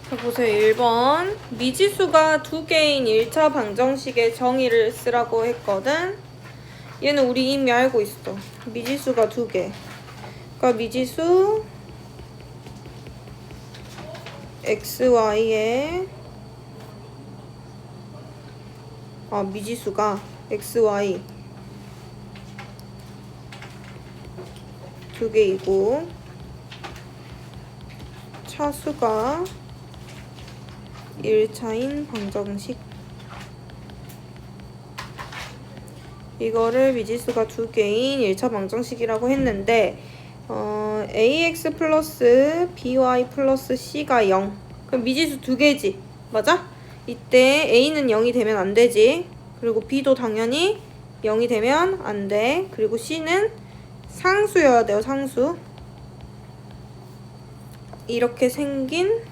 자, 보세요. 1번. 미지수가 두 개인 1차 방정식의 정의를 쓰라고 했거든. 얘는 우리 이미 알고 있어. 미지수가 두 개. 그러니까 미지수 xy에 미지수가 xy 두 개이고 차수가 1차인 방정식. 이거를 미지수가 두 개인 1차 방정식이라고 했는데 ax 플러스 by 플러스 c가 0. 그럼 미지수 두 개지. 맞아? 이때 a는 0이 되면 안 되지. 그리고 b도 당연히 0이 되면 안 돼. 그리고 c는 상수여야 돼요. 상수. 이렇게 생긴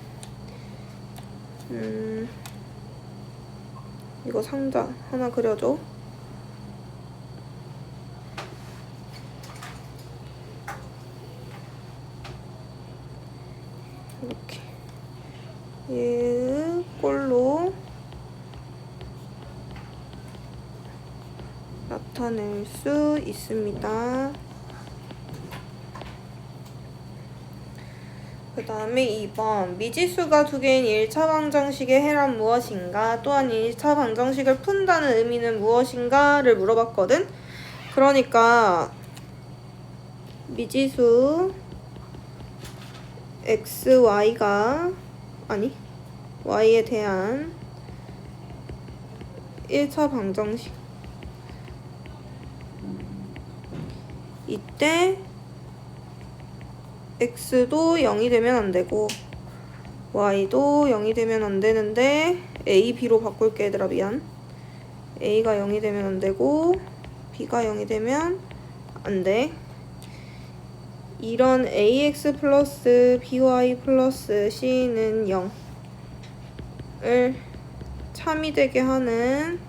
이거 상자 하나 그려줘. 이렇게 얘 꼴로 나타낼 수 있습니다. 그 다음에 2번. 미지수가 두 개인 1차 방정식의 해란 무엇인가? 또한 1차 방정식을 푼다는 의미는 무엇인가?를 물어봤거든? 그러니까 미지수 xy가 y에 대한 1차 방정식. 이때 x도 0이 되면 안 되고 y도 0이 되면 안 되는데 a, b로 바꿀게. 얘들아 미안. a가 0이 되면 안 되고 b가 0이 되면 안 돼. 이런 ax 플러스 by 플러스 c는 0을 참이 되게 하는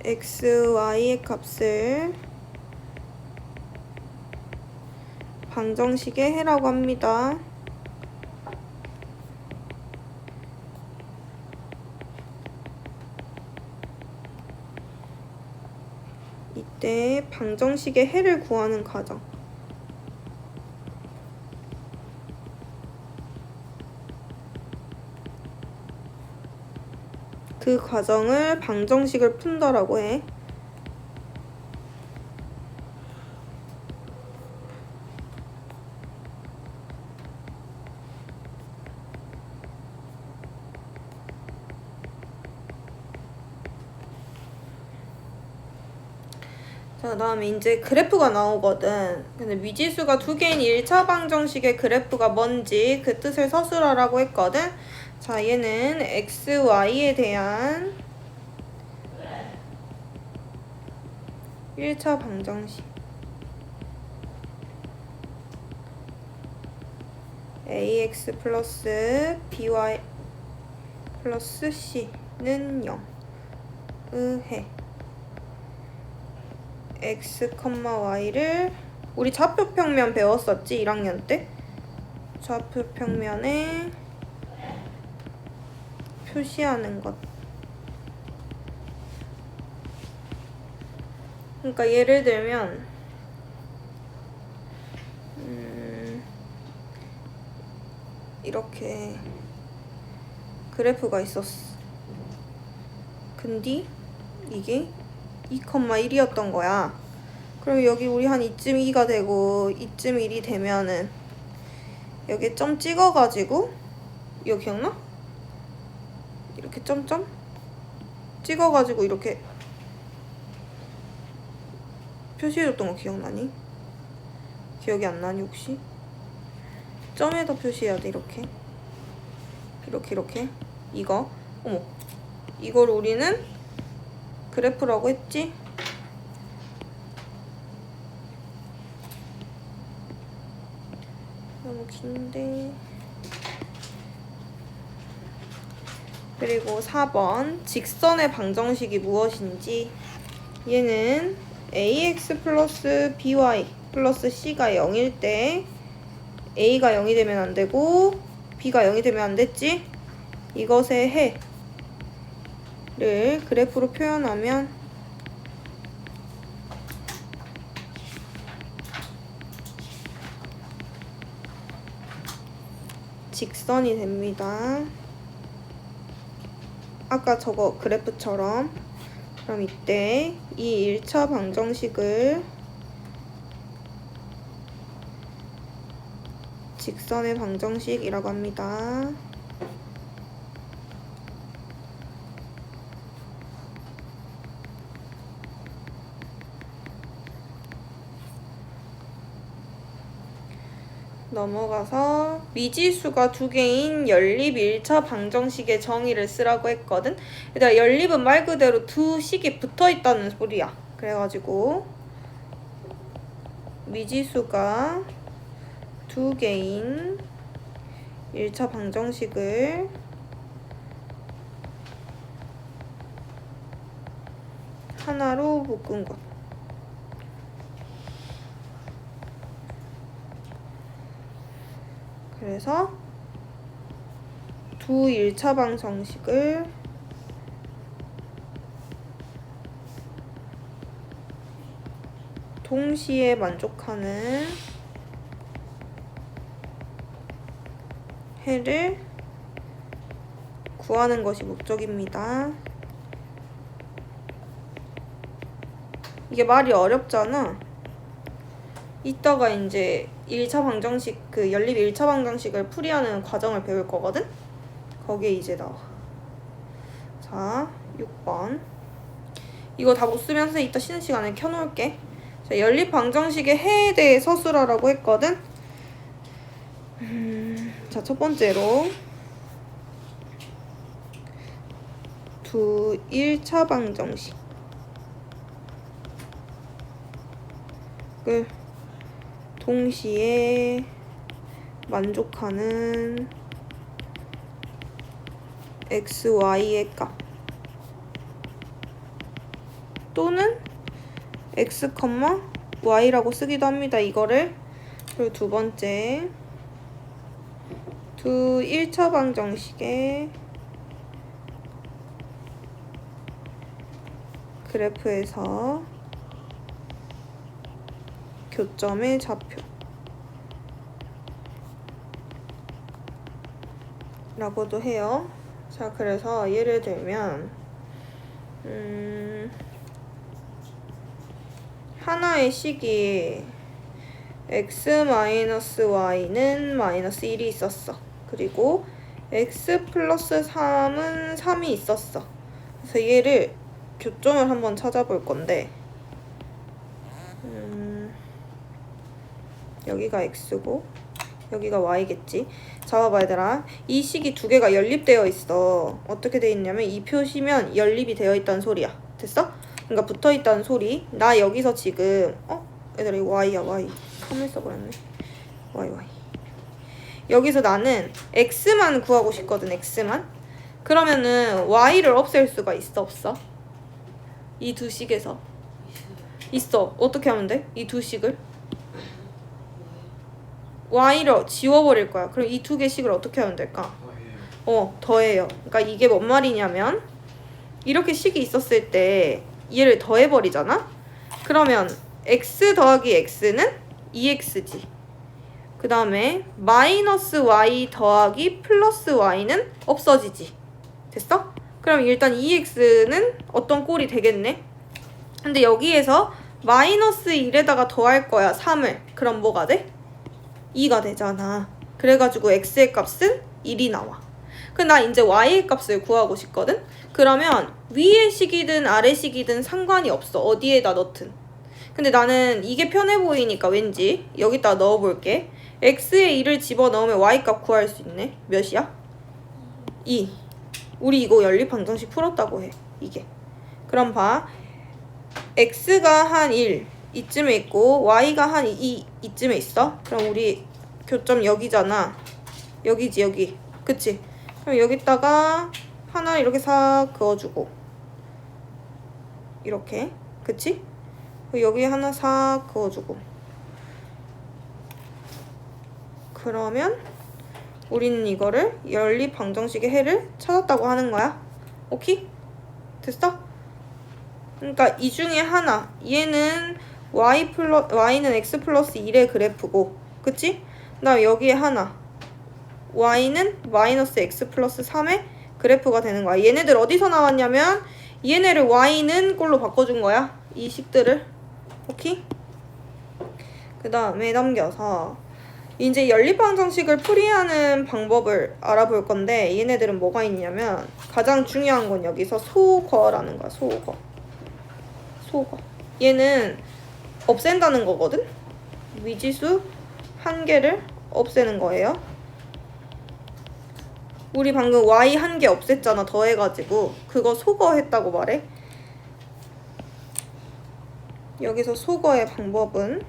xy의 값을 방정식의 해라고 합니다. 이때 방정식의 해를 구하는 과정. 그 과정을 방정식을 푼다라고 해. 자, 그 다음에 이제 그래프가 나오거든. 근데 미지수가 두 개인 1차 방정식의 그래프가 뭔지 그 뜻을 서술하라고 했거든. 자, 얘는 xy에 대한 1차 방정식. ax 플러스 by 플러스 c는 0. 의해 x, y를 우리 좌표평면 배웠었지? 1학년 때? 좌표평면에 표시하는 것. 그러니까 예를 들면 이렇게 그래프가 있었어. 근데 이게 2,1이었던 거야. 그럼 여기 우리 한 이쯤 2가 되고 이쯤 1이 되면은 여기 점 찍어가지고 이거 기억나? 이렇게 점점 찍어가지고 이렇게 표시해줬던 거 기억나니? 기억이 안 나니 혹시? 점에다 표시해야 돼. 이렇게 이거 이걸 우리는 그래프라고 했지? 너무 긴데. 그리고 4번 직선의 방정식이 무엇인지. 얘는 ax 플러스 by 플러스 c가 0일 때 A가 0이 되면 안 되고 B가 0이 되면 안 됐지? 이것의 해를 그래프로 표현하면 직선이 됩니다. 아까 저거 그래프처럼. 그럼 이때 이 1차 방정식을 직선의 방정식이라고 합니다. 넘어가서 미지수가 두 개인 연립 1차 방정식의 정의를 쓰라고 했거든. 얘들아, 연립은 말 그대로 두 식이 붙어 있다는 소리야. 그래가지고 미지수가 두 개인 1차 방정식을 하나로 묶은 것. 그래서 두 1차 방정식을 동시에 만족하는 해를 구하는 것이 목적입니다. 이게 말이 어렵잖아. 이따가 이제 1차 방정식, 그 연립 1차 방정식을 풀이하는 과정을 배울 거거든? 거기에 이제 나와. 자, 6번. 이거 다 못 쓰면 선생님 이따 쉬는 시간에 켜놓을게. 자, 연립 방정식의 해에 대해 서술하라고 했거든? 자, 첫 번째로 두 1차 방정식을 동시에 만족하는 x, y의 값 또는 x, y라고 쓰기도 합니다. 이거를. 그리고 두 번째, 두 1차 방정식의 그래프에서 교점의 좌표 라고도 해요. 자, 그래서 예를 들면 하나의 식이 x-y는 -1이 있었어. 그리고 x 플러스 3은 3이 있었어. 그래서 얘를 교점을 한번 찾아볼 건데 여기가 x고 여기가 y겠지. 자, 봐봐 얘들아. 이 식이 두 개가 연립되어 있어. 어떻게 돼 있냐면 이 표시면 연립이 되어 있다는 소리야. 됐어? 그러니까 붙어 있다는 소리. 나 여기서 지금 얘들아 이거 y야 y. 카메라 써버렸네. y. 여기서 나는 x만 구하고 싶거든. x만. 그러면은 y를 없앨 수가 있어 없어? 이 두 식에서 있어. 어떻게 하면 돼? 이 두 식을 y를 지워버릴 거야. 그럼 이 두 개 식을 어떻게 하면 될까? 더해요. 그러니까 이게 뭔 말이냐면 이렇게 식이 있었을 때 얘를 더해버리잖아? 그러면 x 더하기 x는 2x지. 그 다음에 마이너스 y 더하기 플러스 y는 없어지지. 됐어? 그럼 일단 2x는 어떤 꼴이 되겠네? 근데 여기에서 마이너스 1에다가 더할 거야. 3을. 그럼 뭐가 돼? 2가 되잖아. 그래가지고 x의 값은 1이 나와. 그럼 나 이제 y의 값을 구하고 싶거든? 그러면 위의 식이든 아래 식이든 상관이 없어. 어디에다 넣든. 근데 나는 이게 편해 보이니까 왠지 여기다 넣어볼게. x에 2를 집어넣으면 y 값 구할 수 있네. 몇이야? 2. 우리 이거 연립 방정식 풀었다고 해. 이게. 그럼 봐. x가 한 1 이쯤에 있고 y가 한 2 이쯤에 있어. 그럼 우리 교점 여기잖아. 여기지 여기. 그치? 그럼 여기다가 하나 이렇게 싹 그어주고 이렇게. 그치? 여기 하나 싹 그어주고 그러면 우리는 이거를 연립 방정식의 해를 찾았다고 하는 거야. 오케이? 됐어? 그러니까 이 중에 하나, 얘는 y는 x 플러스 1의 그래프고, 그치? 그다음 여기에 하나, y는 마이너스 x 플러스 3의 그래프가 되는 거야. 얘네들 어디서 나왔냐면 얘네를 y는 꼴로 바꿔준 거야. 이 식들을. 오케이? 그 다음에 넘겨서 이제 연립방정식을 풀이하는 방법을 알아볼 건데, 얘네들은 뭐가 있냐면 가장 중요한 건 여기서 소거라는 거야. 소거. 얘는 없앤다는 거거든. 미지수 한 개를 없애는 거예요. 우리 방금 y 한 개 없앴잖아. 더해가지고 그거 소거했다고 말해. 여기서 소거의 방법은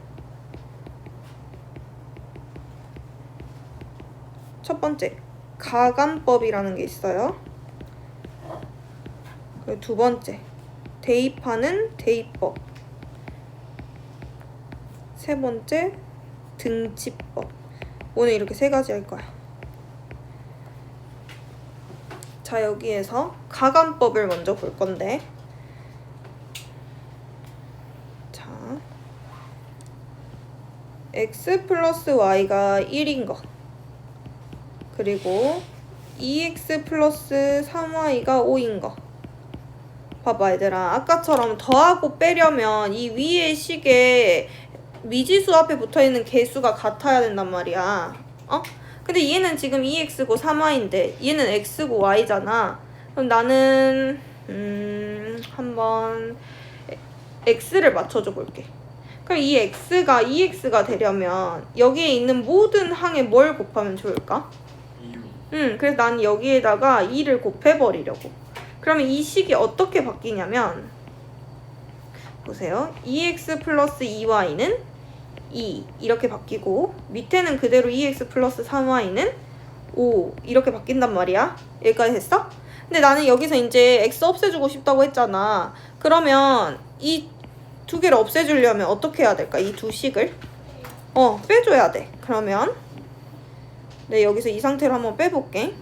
첫 번째, 가감법이라는 게 있어요. 그리고 두 번째, 대입하는 대입법. 세 번째, 등치법. 오늘 이렇게 세 가지 할 거야. 자, 여기에서 가감법을 먼저 볼 건데, 자, x 플러스 y가 1인 것, 그리고 2x 플러스 3y가 5인 거. 봐봐 얘들아, 아까처럼 더하고 빼려면 이 위에 식에 미지수 앞에 붙어있는 개수가 같아야 된단 말이야. 근데 얘는 지금 2x고 3y인데 얘는 x고 y잖아. 그럼 나는 한번 x를 맞춰줘 볼게. 그럼 이 x가 2x가 되려면 여기에 있는 모든 항에 뭘 곱하면 좋을까? 그래서 난 여기에다가 2를 곱해버리려고. 그러면 이 식이 어떻게 바뀌냐면, 보세요. 2x 플러스 2y는 2 이렇게 바뀌고, 밑에는 그대로 2x 플러스 3y는 5 이렇게 바뀐단 말이야. 여기까지 됐어? 근데 나는 여기서 이제 x 없애주고 싶다고 했잖아. 그러면 이 두 개를 없애주려면 어떻게 해야 될까? 이 두 식을 빼줘야 돼. 그러면 네, 여기서 이 상태로 한번 빼볼게.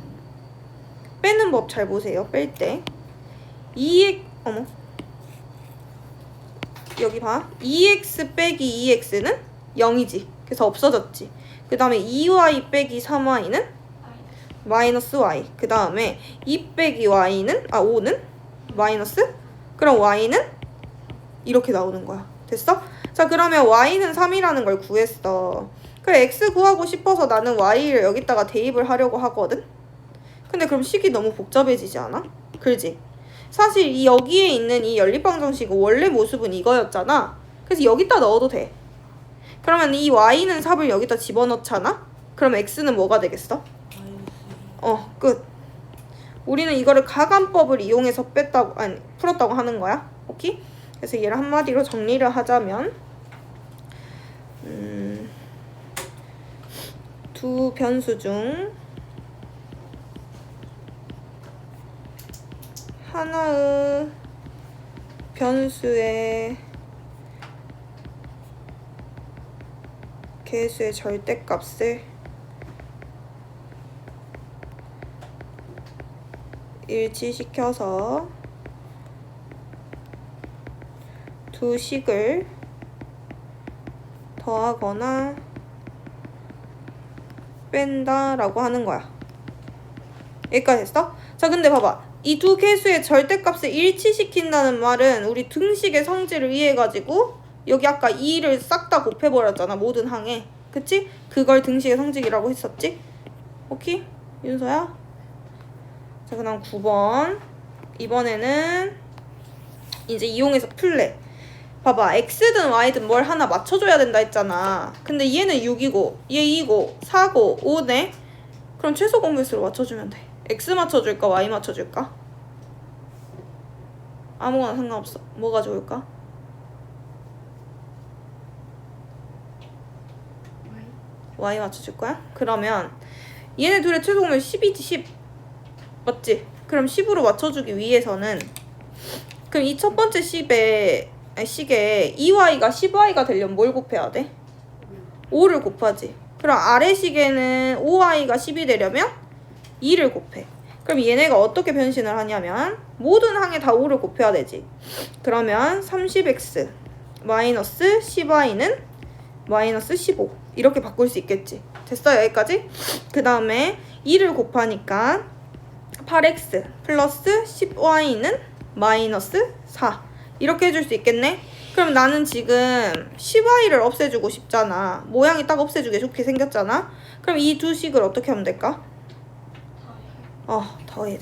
빼는 법 잘 보세요. 뺄 때 2x 여기 봐. 2x 빼기 2x는 0이지. 그래서 없어졌지. 그 다음에 2y 빼기 3y는 마이너스 y. 그 다음에 2 빼기 y는 5는 마이너스. 그럼 y는 이렇게 나오는 거야. 됐어? 자, 그러면 y는 3이라는 걸 구했어. 그래, x 구하고 싶어서 나는 y를 여기다가 대입을 하려고 하거든? 근데 그럼 식이 너무 복잡해지지 않아? 그렇지? 사실 이 여기에 있는 이 연립방정식의 원래 모습은 이거였잖아. 그래서 여기다 넣어도 돼. 그러면 이 y는 3을 여기다 집어넣잖아? 그럼 x는 뭐가 되겠어? 끝. 우리는 이거를 가감법을 이용해서 풀었다고 하는 거야. 오케이? 그래서 얘를 한마디로 정리를 하자면 두 변수 중 하나의 변수의 개수의 절대값을 일치시켜서 두 식을 더하거나 뺀다라고 하는 거야. 여기까지 됐어? 자, 근데 봐봐. 이 두 개수의 절대값을 일치시킨다는 말은 우리 등식의 성질을 이해해가지고 여기 아까 2를 싹 다 곱해버렸잖아. 모든 항에. 그치? 그걸 등식의 성질이라고 했었지? 오케이? 윤서야? 자, 그 다음 9번. 이번에는 이제 이용해서 풀래. 봐봐. x든 y든 뭘 하나 맞춰줘야 된다 했잖아. 근데 얘는 6이고 얘 2고 4고 5네? 그럼 최소 공배수로 맞춰주면 돼. x 맞춰줄까? y 맞춰줄까? 아무거나 상관없어. 뭐가 좋을까? y 맞춰줄 거야? 그러면 얘네 둘의 최소 공배수 10이지 10. 맞지? 그럼 10으로 맞춰주기 위해서는 그럼 이 첫 번째 식에 2y가 10y가 되려면 뭘 곱해야 돼? 5를 곱하지. 그럼 아래식에는 5i가 10이 되려면 2를 곱해. 그럼 얘네가 어떻게 변신을 하냐면 모든 항에 다 5를 곱해야 되지. 그러면 30x 마이너스 10i는 마이너스 15 이렇게 바꿀 수 있겠지. 됐어요 여기까지? 그 다음에 2를 곱하니까 8x 플러스 10y는 마이너스 4 이렇게 해줄 수 있겠네? 그럼 나는 지금 10y를 없애주고 싶잖아. 모양이 딱 없애주기 좋게 생겼잖아. 그럼 이 두 식을 어떻게 하면 될까? 더해.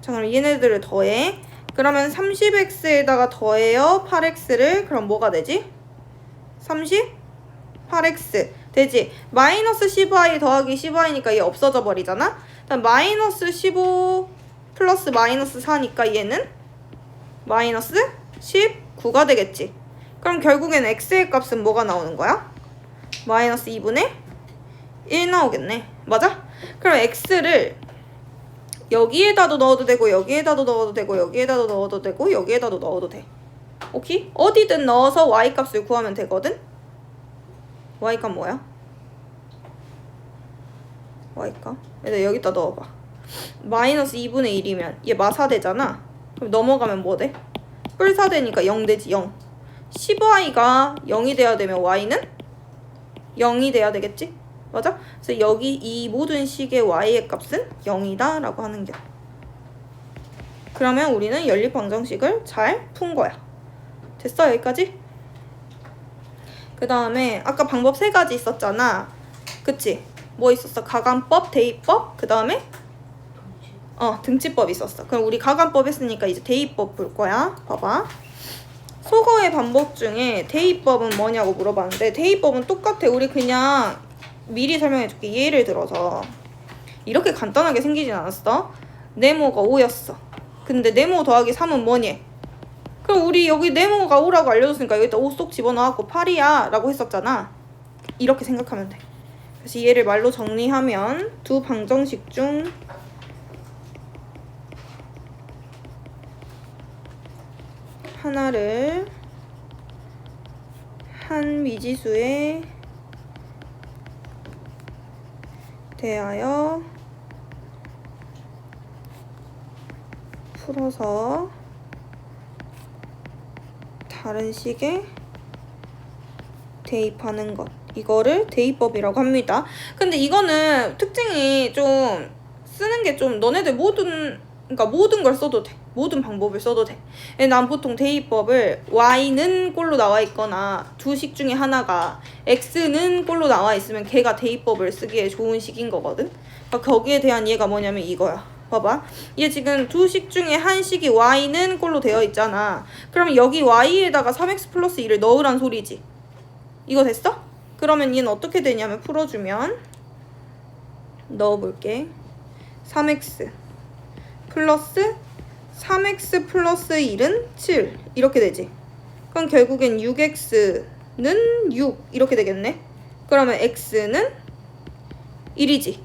자, 그럼 얘네들을 더해. 그러면 30x에다가 더해요 8x를. 그럼 뭐가 되지? 38x 되지. 마이너스 10y 더하기 10y니까 얘 없어져 버리잖아. 그럼 마이너스 15 플러스 마이너스 4니까 얘는 마이너스 19가 되겠지. 그럼 결국엔 x의 값은 뭐가 나오는 거야? 마이너스 2분의 1 나오겠네. 맞아? 그럼 x를 여기에다도 넣어도 되고 여기에다도 넣어도 되고 여기에다도 넣어도 되고 여기에다도 넣어도 돼. 오케이? 어디든 넣어서 y 값을 구하면 되거든? y 값 뭐야? y 값? 얘들 여기다 넣어봐. 마이너스 2분의 1이면 얘 마사되잖아. 그럼 넘어가면 뭐 돼? 뿔사되니까 0 되지. 0. 10y가 0이 돼야 되면 y는 0이 돼야 되겠지? 맞아? 그래서 여기 이 모든 식의 y의 값은 0이다 라고 하는 게. 그러면 우리는 연립방정식을 잘 푼 거야. 됐어 여기까지? 그 다음에 아까 방법 3가지 있었잖아. 그치? 뭐 있었어? 가간법, 대입법, 그 다음에 등치법 있었어. 그럼 우리 가간법 했으니까 이제 대입법 볼 거야. 봐봐. 속어의 반복 중에 대입법은 뭐냐고 물어봤는데 대입법은 똑같아. 우리 그냥 미리 설명해줄게. 예를 들어서 이렇게 간단하게 생기진 않았어. 네모가 5였어. 근데 네모 더하기 3은 뭐니? 그럼 우리 여기 네모가 5라고 알려줬으니까 여기다 5 쏙 집어넣고 8이야 라고 했었잖아. 이렇게 생각하면 돼. 다시 얘를 말로 정리하면 두 방정식 중 하나를 한 미지수에 대하여 풀어서 다른 식에 대입하는 것. 이거를 대입법이라고 합니다. 근데 이거는 특징이 좀 쓰는 게 좀 너네들 그러니까 모든 걸 써도 돼. 모든 방법을 써도 돼. 난 보통 대입법을 y는 꼴로 나와 있거나 두 식 중에 하나가 x는 꼴로 나와 있으면 걔가 대입법을 쓰기에 좋은 식인 거거든. 그러니까 거기에 대한 이해가 뭐냐면 이거야. 봐봐. 얘 지금 두 식 중에 한 식이 y는 꼴로 되어 있잖아. 그러면 여기 y에다가 3x 플러스 2를 넣으란 소리지. 이거 됐어? 그러면 얘는 어떻게 되냐면 풀어주면 넣어볼게. 3x 플러스 3x 플러스 1은 7 이렇게 되지. 그럼 결국엔 6x는 6 이렇게 되겠네. 그러면 x는 1이지.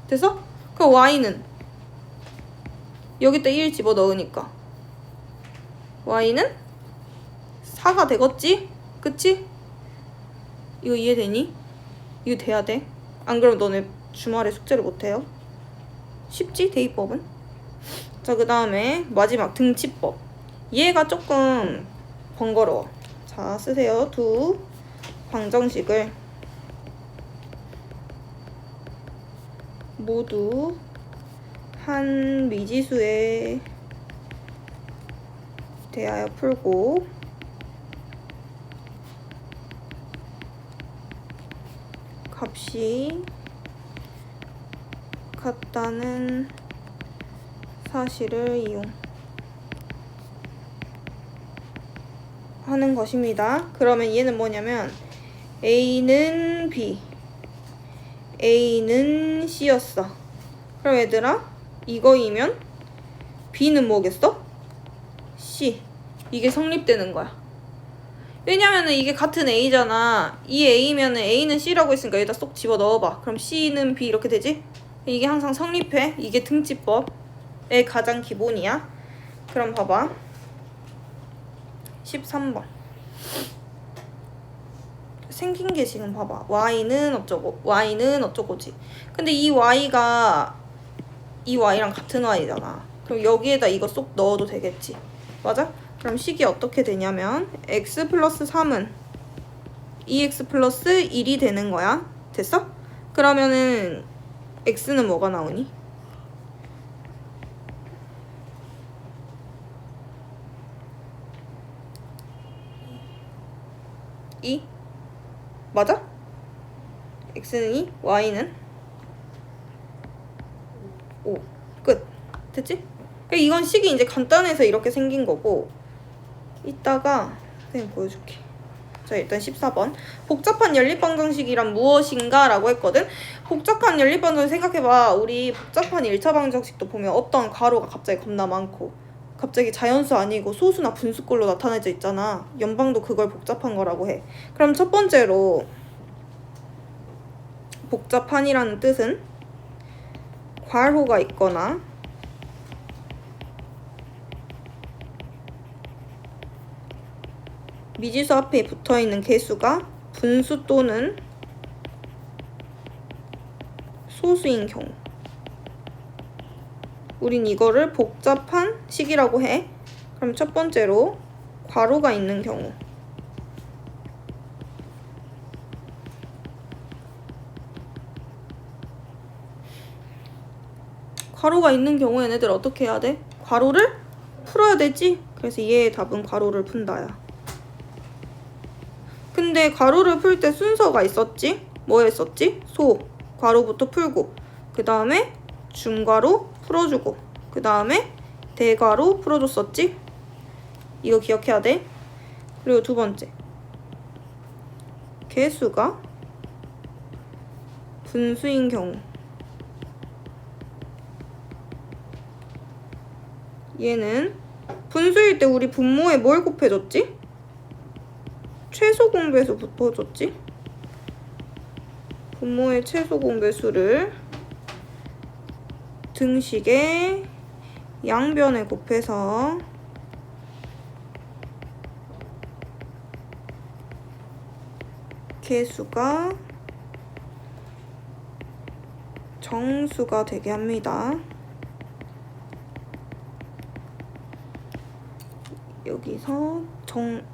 됐어? 그럼 y는 여기다 1 집어넣으니까 y는 4가 되겠지? 그치? 이거 이해되니? 이거 돼야 돼. 안 그러면 너네 주말에 숙제를 못해요. 쉽지? 대입법은? 자, 그 다음에 마지막 등치법. 얘가 조금 번거로워. 자, 쓰세요. 두 방정식을 모두 한 미지수에 대하여 풀고 값이 같다는 사실을 이용하는 것입니다. 그러면 얘는 뭐냐면 A는 B, A는 C였어. 그럼 얘들아 이거이면 B는 뭐겠어? C. 이게 성립되는 거야. 왜냐면은 이게 같은 A잖아. 이 A면은 A는 C라고 했으니까 여기다 쏙 집어 넣어봐. 그럼 C는 B 이렇게 되지? 이게 항상 성립해. 이게 등치법의 가장 기본이야. 그럼 봐봐. 13번. 생긴 게 지금 봐봐. y는 어쩌고 y는 어쩌고지. 근데 이 y가 이 y랑 같은 y잖아. 그럼 여기에다 이거 쏙 넣어도 되겠지. 맞아? 그럼 식이 어떻게 되냐면 x 플러스 3은 2x 플러스 1이 되는 거야. 됐어? 그러면은 x는 뭐가 나오니? 2? 맞아? x는 2, y는 5. 끝. 됐지? 이건 식이 이제 간단해서 이렇게 생긴 거고, 이따가 선생님 보여줄게. 자, 일단 14번. 복잡한 연립방정식이란 무엇인가? 라고 했거든? 복잡한 연립방정식 생각해봐. 우리 복잡한 1차 방정식도 보면 어떤 가로가 갑자기 겁나 많고, 갑자기 자연수 아니고 소수나 분수꼴로 나타내져 있잖아. 연방도 그걸 복잡한 거라고 해. 그럼 첫 번째로 복잡한이라는 뜻은 괄호가 있거나 미지수 앞에 붙어있는 개수가 분수 또는 소수인 경우. 우린 이거를 복잡한 식이라고 해. 그럼 첫 번째로 괄호가 있는 경우. 괄호가 있는 경우에 얘네들 어떻게 해야 돼? 괄호를 풀어야 되지? 그래서 얘의 답은 괄호를 푼다야. 근데 괄호를 풀 때 순서가 있었지? 뭐 했었지? 소, 괄호부터 풀고, 그 다음에 중괄호 풀어주고, 그 다음에 대괄호 풀어줬었지? 이거 기억해야 돼. 그리고 두 번째, 개수가 분수인 경우. 얘는 분수일 때 우리 분모에 뭘 곱해줬지? 최소 공배수 붙어줬지? 분모의 최소 공배수를 등식의 양변에 곱해서 개수가 정수가 되게 합니다. 여기서 정수.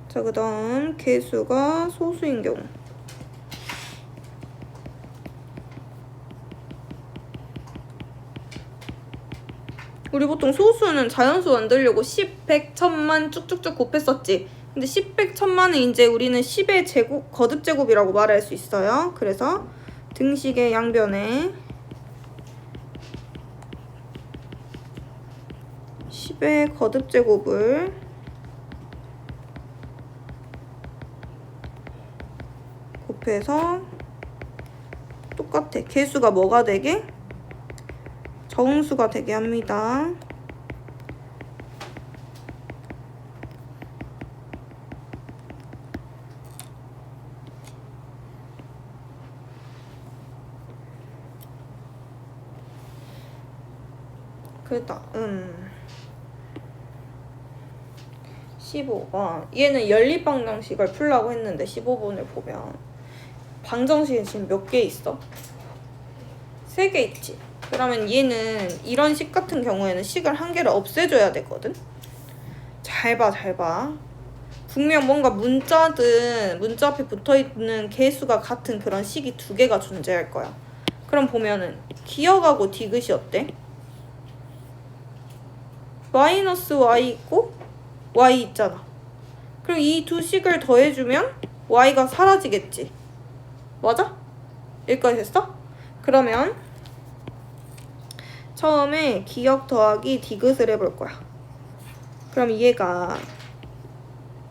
자, 그 다음 개수가 소수인 경우. 우리 보통 소수는 자연수 만들려고 10, 100, 1000만 쭉쭉쭉 곱했었지. 근데 10, 100, 1000만은 이제 우리는 10의 제곱, 거듭 제곱이라고 말할 수 있어요. 그래서 등식의 양변에 10의 거듭 제곱을 곱해서 똑같아. 개수가 뭐가 되게? 정수가 되게 합니다. 그 다음 15번. 얘는 연립방정식을 풀라고 했는데 15번을 보면 방정식이 지금 몇 개 있어? 3개 있지. 그러면 얘는 이런 식 같은 경우에는 식을 한 개를 없애줘야 되거든. 잘 봐, 잘 봐. 분명 뭔가 문자든 문자 앞에 붙어있는 개수가 같은 그런 식이 2개가 존재할 거야. 그럼 보면은 기억하고 디귿이 어때? 마이너스 y 있고 y 있잖아. 그럼 이 두 식을 더해주면 y가 사라지겠지. 맞아? 여기까지 됐어? 그러면 처음에 기억 더하기 디귿을 해볼 거야. 그럼 얘가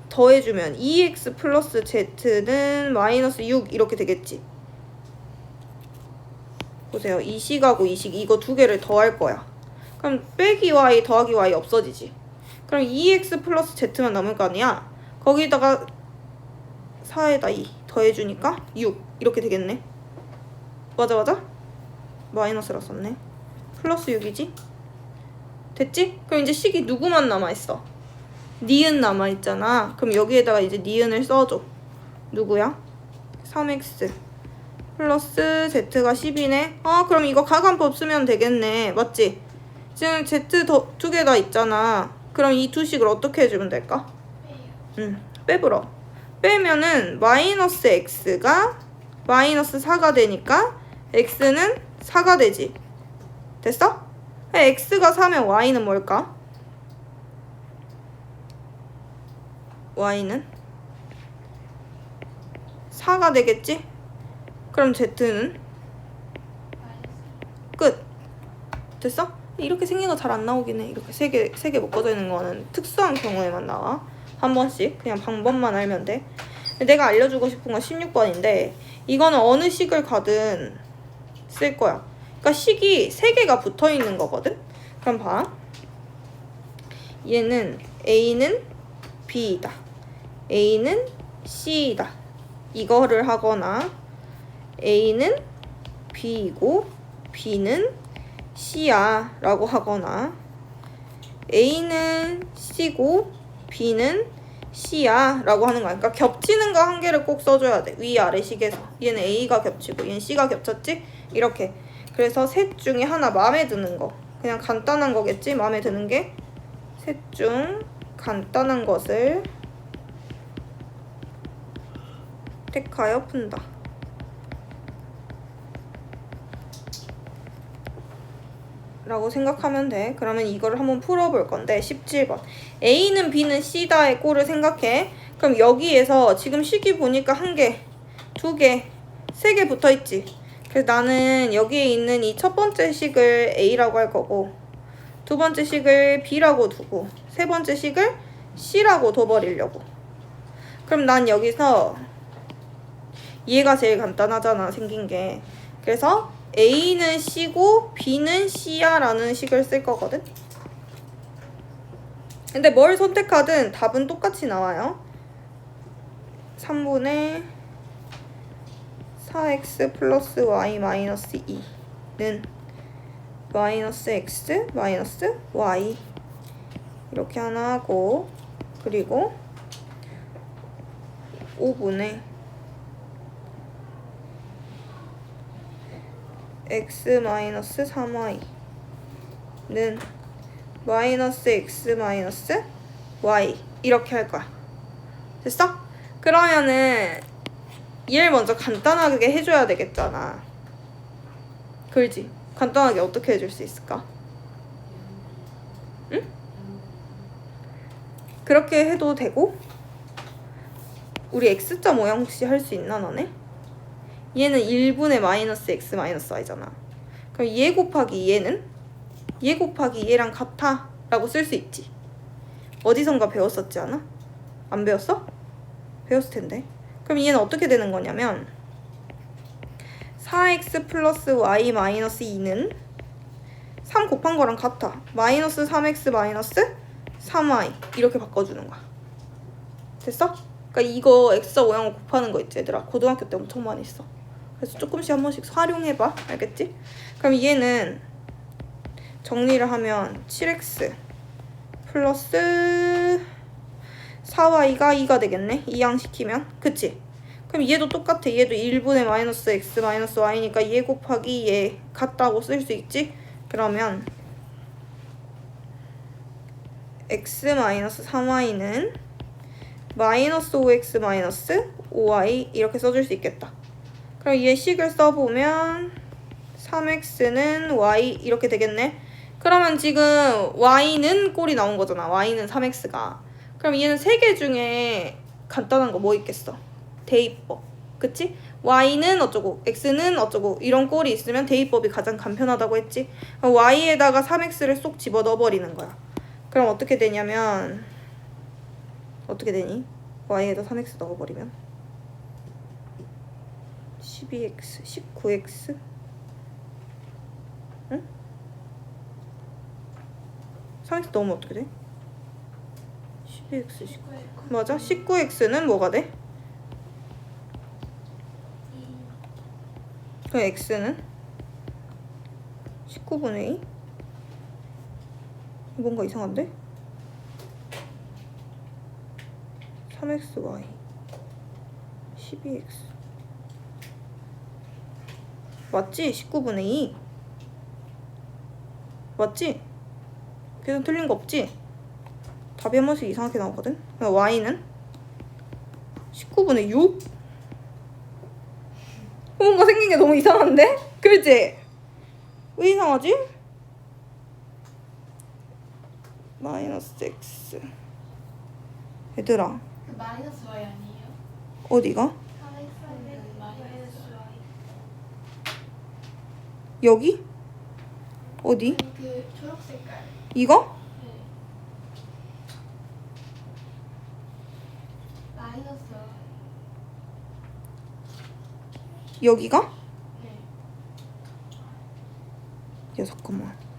더해주면 2x 플러스 z는 마이너스 6 이렇게 되겠지. 보세요. 이 식하고 이 식 이거 2개를 더할 거야. 그럼 빼기 y 더하기 y 없어지지. 그럼 2x 플러스 z만 남을 거 아니야. 거기다가 4에다 2 더해주니까 6 이렇게 되겠네. 맞아 맞아? 마이너스라 썼네. 플러스 6이지? 됐지? 그럼 이제 식이 누구만 남아있어? 니은 남아있잖아. 그럼 여기에다가 이제 니은을 써줘. 누구야? 3x 플러스 z가 10이네. 그럼 이거 가간법 쓰면 되겠네. 맞지? 지금 z 두 개 다 있잖아. 그럼 이 두 식을 어떻게 해주면 될까? 빼불어. 빼면은 마이너스 x가 마이너스 4가 되니까 x는 4가 되지. 됐어? x가 4면 y는 뭘까? y는 4가 되겠지? 그럼 z는 끝. 됐어? 이렇게 생긴 거 잘 안 나오긴 해. 이렇게 세 개 묶어져 있는 거는 특수한 경우에만 나와. 한 번씩. 그냥 방법만 알면 돼. 내가 알려주고 싶은 건 16번인데 이거는 어느 식을 가든 쓸 거야. 그러니까 식이 3개가 붙어 있는 거거든? 그럼 봐. 얘는 A는 B이다. A는 C이다. 이거를 하거나 A는 B이고 B는 C야 라고 하거나 A는 C고 B는 C야 라고 하는 거야. 그러니까 겹치는 거 한 개를 꼭 써줘야 돼. 위아래 식에서. 얘는 A가 겹치고 얘는 C가 겹쳤지? 이렇게. 그래서 셋 중에 하나 마음에 드는 거. 그냥 간단한 거겠지? 마음에 드는 게 셋 중 간단한 것을 택하여 푼다. 라고 생각하면 돼. 그러면 이거를 한번 풀어볼 건데 17번 A는 B는 C다의 꼴을 생각해. 그럼 여기에서 지금 식이 보니까 한 개, 두 개, 세 개 붙어있지. 그래서 나는 여기에 있는 이 첫 번째 식을 A라고 할 거고 두 번째 식을 B라고 두고 세 번째 식을 C라고 둬버리려고. 그럼 난 여기서 얘가 제일 간단하잖아, 생긴 게. 그래서 A는 C고 B는 C야 라는 식을 쓸 거거든. 근데 뭘 선택하든 답은 똑같이 나와요. 3분의 4x 플러스 y 마이너스 2는 마이너스 x 마이너스 y 이렇게 하나 하고 그리고 5분의 x 마이너스 3y는 마이너스 x 마이너스 y 이렇게 할 거야. 됐어? 그러면은 얘를 먼저 간단하게 해줘야 되겠잖아. 그렇지? 간단하게 어떻게 해줄 수 있을까? 응? 그렇게 해도 되고 우리 x자 모양 혹시 할 수 있나 너네? 얘는 1분의 마이너스 x 마이너스 y잖아. 그럼 얘 곱하기 얘는? 얘 곱하기 얘랑 같아 라고 쓸 수 있지. 어디선가 배웠었지 않아? 안 배웠어? 배웠을 텐데. 그럼 얘는 어떻게 되는 거냐면 4x 플러스 y 마이너스 2는 3 곱한 거랑 같아. 마이너스 3x 마이너스 3y 이렇게 바꿔주는 거야. 됐어? 그러니까 이거 x자 모양을 곱하는 거 있지 얘들아. 고등학교 때 엄청 많이 했어. 그래서 조금씩 한 번씩 활용해봐. 알겠지? 그럼 얘는 정리를 하면 7x 플러스 4y가 2가 되겠네. 이항시키면. 그치? 그럼 얘도 똑같아. 얘도 1분의 마이너스 x 마이너스 y니까 얘 곱하기 얘 같다고 쓸 수 있지? 그러면 x 마이너스 3y는 마이너스 5x 마이너스 5y 이렇게 써줄 수 있겠다. 그럼 얘 식을 써보면 3x는 y 이렇게 되겠네. 그러면 지금 y는 꼴이 나온 거잖아. y는 3x가. 그럼 얘는 세 개 중에 간단한 거 뭐 있겠어? 대입법. 그치? y는 어쩌고 x는 어쩌고 이런 꼴이 있으면 대입법이 가장 간편하다고 했지. 그럼 y에다가 3x를 쏙 집어넣어 버리는 거야. 그럼 어떻게 되냐면 어떻게 되니? y에다 3x 넣어버리면 12x, 19x? 응? 3x 넣으면 어떻게 돼? 12x, 19. 맞아? 19x는 뭐가 돼? 그럼 x는 19분의 2? 뭔가 이상한데? 3xy 12x 맞지? 19분의 2 맞지? 계산 틀린 거 없지? 답이 한 번씩 이상하게 나오거든? 그럼 y는 19분의 6? 뭔가 생긴 게 너무 이상한데? 그렇지? 왜 이상하지? 마이너스 x 얘들아 그 마이너스 y 아니에요? 어디가? 3x는 마이너스 y. 여기? 어디? 아니 그 초록 색깔. 이거? 네. 마이너스 y. 여기가? 네. 야 잠깐만